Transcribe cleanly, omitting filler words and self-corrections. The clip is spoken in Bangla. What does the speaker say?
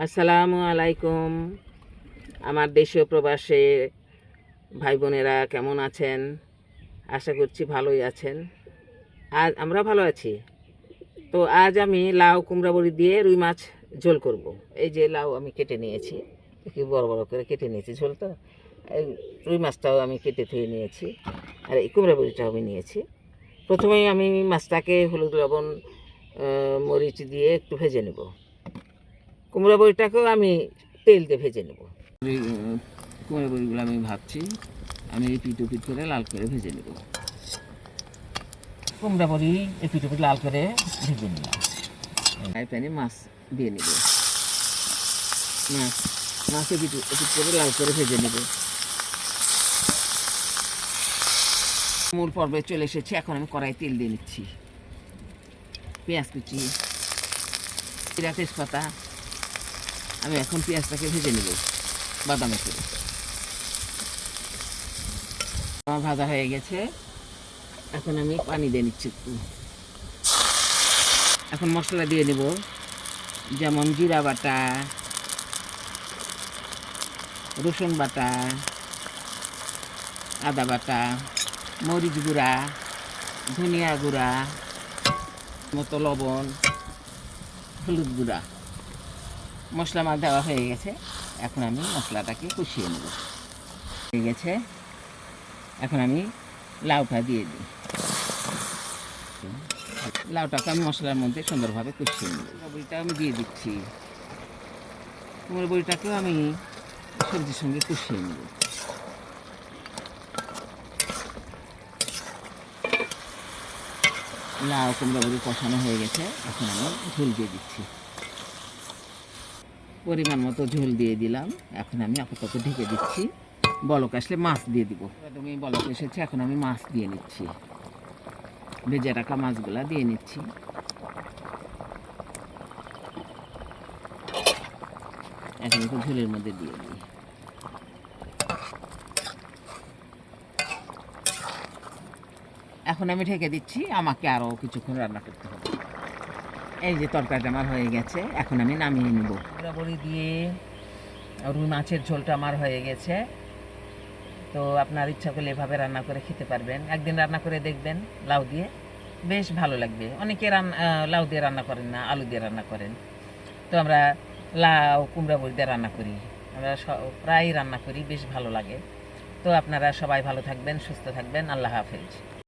আসসালামু আলাইকুম। আমার দেশীয় প্রবাসে ভাই বোনেরা কেমন আছেন? আশা করছি ভালোই আছেন। আজ আমরা ভালো আছি। তো আজ আমি লাউ কুমড়া বড়ি দিয়ে রুই মাছ ঝোল করব। এই যে লাউ আমি কেটে নিয়েছি, কি বড় বড় করে কেটে নিয়েছি ঝোল তো। এই রুই মাছটাও আমি কেটে ধুয়ে নিয়েছি, আর এই কুমড়া বড়িটাও আমি নিয়েছি। প্রথমেই আমি মাছটাকে হলুদ লবণ মরিচ দিয়ে একটু ভেজে নেব। কুমড়া বড়িটাকেও আমি তেল দিয়ে ভেজে নেব। কুমড়া বড়িগুলো আমি ভাবছি আমি এপিট ওপিট করে লাল করে ভেজে নেব। কুমড়া বড়ি এপিট ওপিট লাল করে ভেজে নিলাম। ফ্রাই প্যানে মাছ দিয়ে নেব। মাছ এপিট ওপিট করে লাল করে ভেজে নেব। মূল পর্বে চলে এসেছে। এখন আমি কড়াই তেল দিয়ে নিচ্ছি। পেঁয়াজ কুচি, জিরা, তেজপাতা। আমি এখন পেঁয়াজটাকে ভেজে নেব বাদামি করে। আমার ভাজা হয়ে গেছে। এখন আমি পানি দিয়ে নিচ্ছি একটু। এখন মশলা দিয়ে নেব, যেমন জিরা বাটা, রসুন বাটা, আদা বাটা, মরিচ গুঁড়া, ধনিয়া গুঁড়া, মতো লবণ, হলুদ গুঁড়া। মশলা আমার দেওয়া হয়ে গেছে। এখন আমি মশলাটাকে কষিয়ে নেব। হয়ে গেছে। এখন আমি লাউটা দিয়ে দিই। লাউটাকে আমি মশলার মধ্যে সুন্দরভাবে কষিয়ে নেব। বড়িটা আমি দিয়ে দিচ্ছি। কুমড়ো বড়িটাকেও আমি সবজির সঙ্গে কষিয়ে নেব। লাউ কুমড়ো বড়ি কষানো হয়ে গেছে। এখন আমি ঝোল দিয়ে দিচ্ছি। পরিমাণ মতো ঝোল দিয়ে দিলাম। এখন আমি আপাতত ঢেকে দিচ্ছি। বলক আসলে মাছ দিয়ে দিব। তুমি বলক এসেছে, এখন আমি মাছ দিয়ে নিচ্ছি। ভেজে রাখা মাছগুলা দিয়ে নিচ্ছি। এখন একটু ঝোলের মধ্যে দিয়ে দিই। এখন আমি ঢেকে দিচ্ছি। আমাকে আরও কিছুক্ষণ রান্না করতে হবে। এই যে তরকারিটা আমার হয়ে গেছে। এখন আমি নামিয়ে নেব। কুমড়া বড়ি দিয়ে রুই মাছের ঝোলটা আমার হয়ে গেছে। তো আপনার ইচ্ছা করলে এভাবে রান্না করে খেতে পারবেন। একদিন রান্না করে দেখবেন লাউ দিয়ে, বেশ ভালো লাগবে। অনেকে লাউ দিয়ে রান্না করেন না, আলু দিয়ে রান্না করেন। তো আমরা লাউ কুমড়া বড়ি দিয়ে রান্না করি। আমরা প্রায়ই রান্না করি, বেশ ভালো লাগে। তো আপনারা সবাই ভালো থাকবেন, সুস্থ থাকবেন। আল্লাহ হাফেজ।